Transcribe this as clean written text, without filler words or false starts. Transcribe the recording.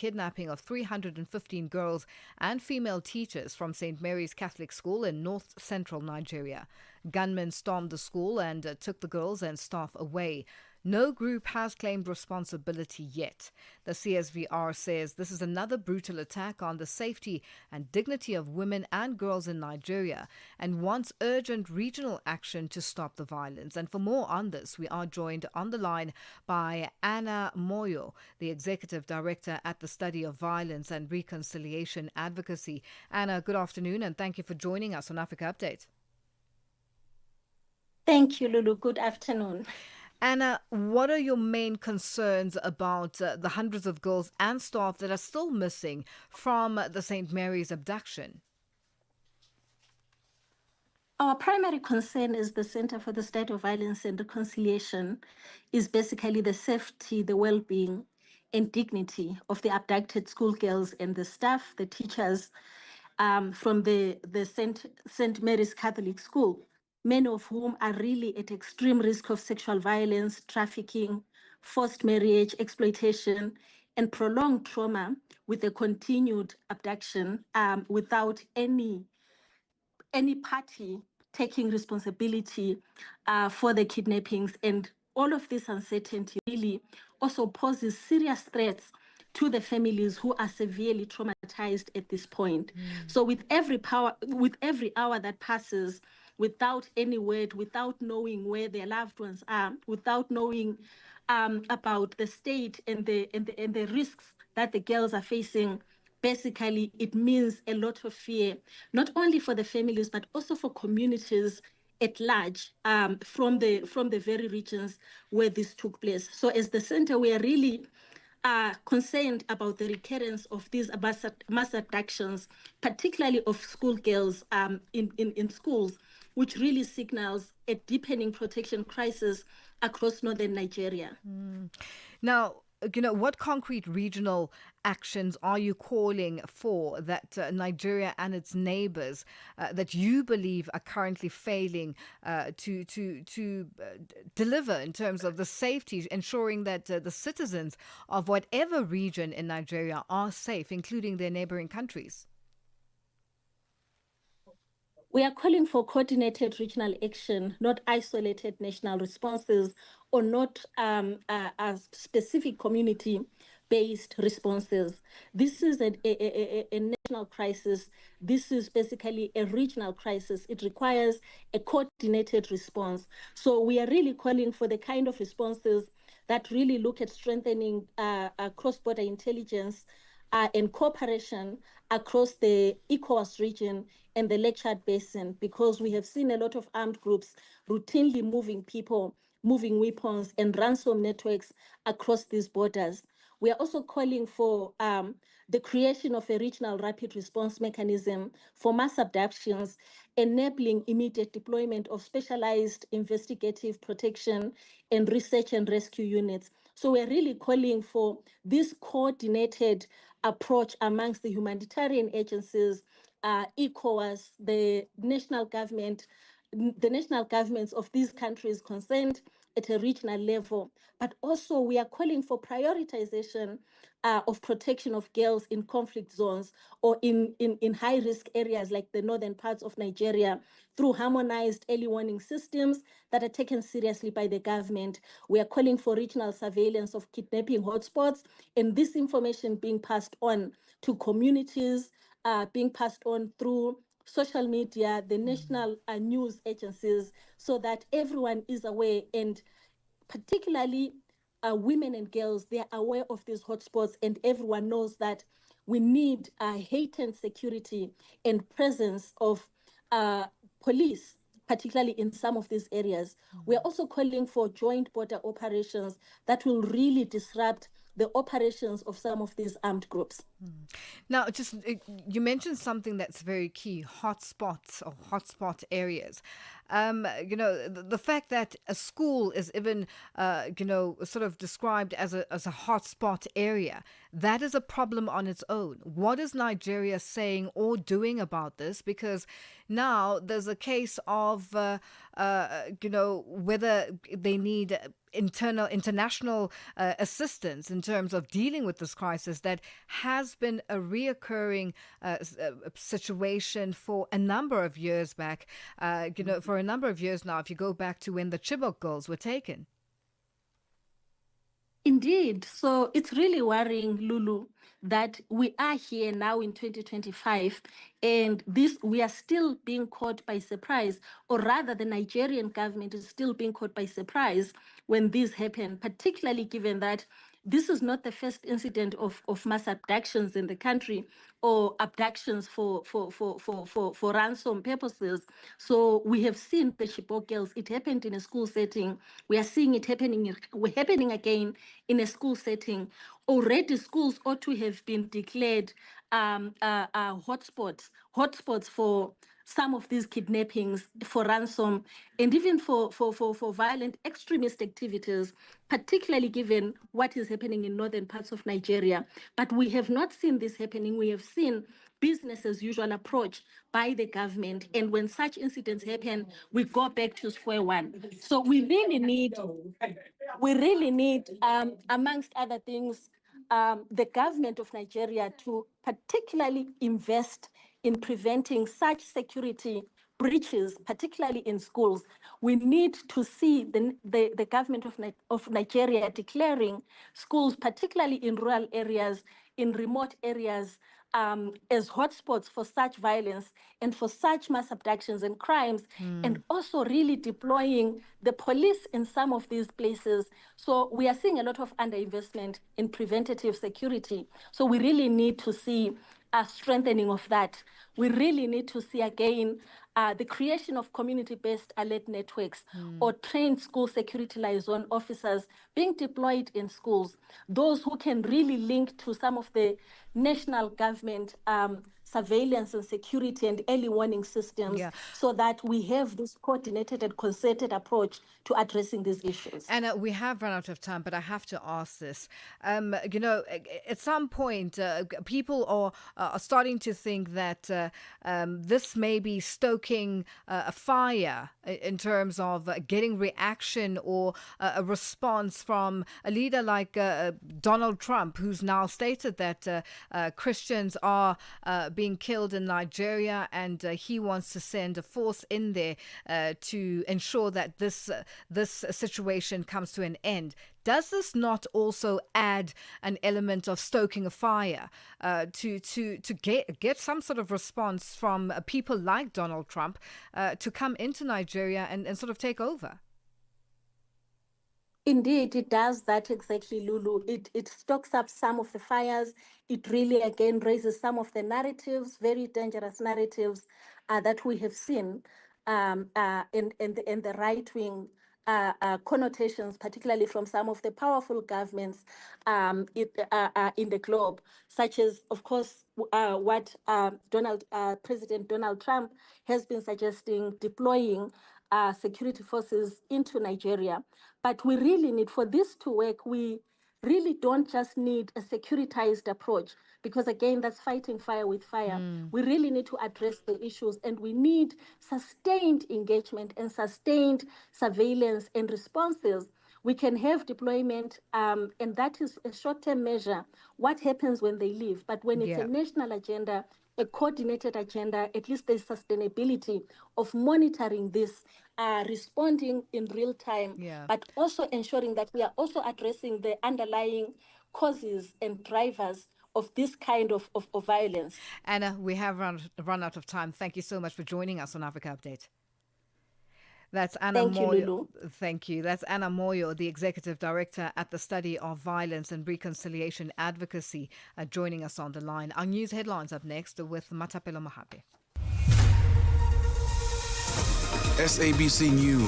kidnapping of 315 girls and female teachers from St. Mary's Catholic School in north-central Nigeria. Gunmen stormed the school and took the girls and staff away. No group has claimed responsibility yet. The CSVR says this is another brutal attack on the safety and dignity of women and girls in Nigeria and wants urgent regional action to stop the violence. And for more on this, we are joined on the line by Annah Moyo, the Executive Director at the Study of Violence and Reconciliation Advocacy. Anna, good afternoon and thank you for joining us on Africa Update. Thank you, Lulu. Good afternoon. Anna, what are your main concerns about the hundreds of girls and staff that are still missing from the St. Mary's abduction? Our primary concern as the Center for the Study of Violence and Reconciliation is basically the safety, the well-being and dignity of the abducted schoolgirls and the staff, the teachers from the St. Mary's Catholic School, many of whom are really at extreme risk of sexual violence, trafficking, forced marriage, exploitation, and prolonged trauma with a continued abduction without any party taking responsibility for the kidnappings. And all of this uncertainty really also poses serious threats to the families who are severely traumatized at this point. So with every hour that passes without any word, without knowing where their loved ones are, without knowing about the state and the risks that the girls are facing, basically it means a lot of fear, not only for the families but also for communities at large from the very regions where this took place. So as the center, we are really concerned about the recurrence of these mass abductions, particularly of schoolgirls in schools, which really signals a deepening protection crisis across northern Nigeria. Now, what concrete regional actions are you calling for that Nigeria and its neighbors that you believe are currently failing to deliver in terms of the safety, ensuring that the citizens of whatever region in Nigeria are safe, including their neighboring countries? We are calling for coordinated regional action, not isolated national responses or not specific community-based responses. This is a national crisis. This is basically a regional crisis. It requires a coordinated response. So we are really calling for the kind of responses that really look at strengthening cross-border intelligence and cooperation across the ECOWAS region and the Lake Chad Basin, because we have seen a lot of armed groups routinely moving people, moving weapons and ransom networks across these borders. We are also calling for the creation of a regional rapid response mechanism for mass abductions, enabling immediate deployment of specialized investigative protection and research and rescue units. So we're really calling for this coordinated approach amongst the humanitarian agencies, ECOWAS, the national governments of these countries concerned at a regional level. But also we are calling for prioritization of protection of girls in conflict zones or in high-risk areas like the northern parts of Nigeria through harmonized early warning systems that are taken seriously by the government. We are calling for regional surveillance of kidnapping hotspots and this information being passed on to communities, being passed on through social media, the national news agencies, so that everyone is aware, and particularly women and girls, they are aware of these hotspots, and everyone knows that we need heightened security and presence of police, particularly in some of these areas. We are also calling for joint border operations that will really disrupt the operations of some of these armed groups. Now, you mentioned something that's very key, hotspots or hotspot areas. The fact that a school is even, sort of described as a hotspot area, that is a problem on its own. What is Nigeria saying or doing about this? Because now there's a case of, whether they need international assistance in terms of dealing with this crisis that has been a reoccurring situation for a number of years back. For a number of years now, if you go back to when the Chibok girls were taken. Indeed. So it's really worrying, Lulu, that we are here now in 2025 and we are still being caught by surprise, or rather the Nigerian government is still being caught by surprise when this happened, particularly given that this is not the first incident of mass abductions in the country, or abductions for ransom purposes. So we have seen the Chibok girls. It happened in a school setting. We are seeing it happening again in a school setting. Already schools ought to have been declared hotspots for some of these kidnappings, for ransom, and even for violent extremist activities, particularly given what is happening in northern parts of Nigeria. But we have not seen this happening. We have seen business as usual approach by the government. And when such incidents happen, we go back to square one. So we really need, amongst other things, the government of Nigeria to particularly invest in preventing such security breaches, particularly in schools. We need to see the government of Nigeria declaring schools, particularly in rural areas, in remote areas, as hotspots for such violence and for such mass abductions and crimes, and also really deploying the police in some of these places. So we are seeing a lot of underinvestment in preventative security. So we really need to see a strengthening of that. We really need to see again the creation of community-based alert networks or trained school security liaison officers being deployed in schools, those who can really link to some of the national government surveillance and security and early warning systems, so that we have this coordinated and concerted approach to addressing these issues. Anna, we have run out of time, but I have to ask this. At some point, people are starting to think that this may be stoking a fire in terms of getting reaction or a response from a leader like Donald Trump, who's now stated that Christians are being killed in Nigeria, and he wants to send a force in there to ensure that this situation comes to an end. Does this not also add an element of stoking a fire to get some sort of response from people like Donald Trump to come into Nigeria and sort of take over? Indeed, it does that exactly, Lulu. It stokes up some of the fires. It really, again, raises some of the narratives, very dangerous narratives that we have seen in the right-wing connotations, particularly from some of the powerful governments in the globe, such as, of course, what President Donald Trump has been suggesting, deploying security forces into Nigeria. But we really need, for this to work, we really don't just need a securitized approach, because again, that's fighting fire with fire. We really need to address the issues, and we need sustained engagement and sustained surveillance and responses. We can have deployment, and that is a short-term measure. What happens when they leave? But when it's a national agenda, a coordinated agenda, at least there's sustainability of monitoring this, responding in real time, but also ensuring that we are also addressing the underlying causes and drivers of this kind of violence. Anna, we have run out of time. Thank you so much for joining us on Africa Update. That's Annah Moyo. Thank you, Lulu. Thank you. That's Annah Moyo, the Executive Director at the Study of Violence and Reconciliation Advocacy, joining us on the line. Our news headlines up next with Matapelo Mahape. SABC News.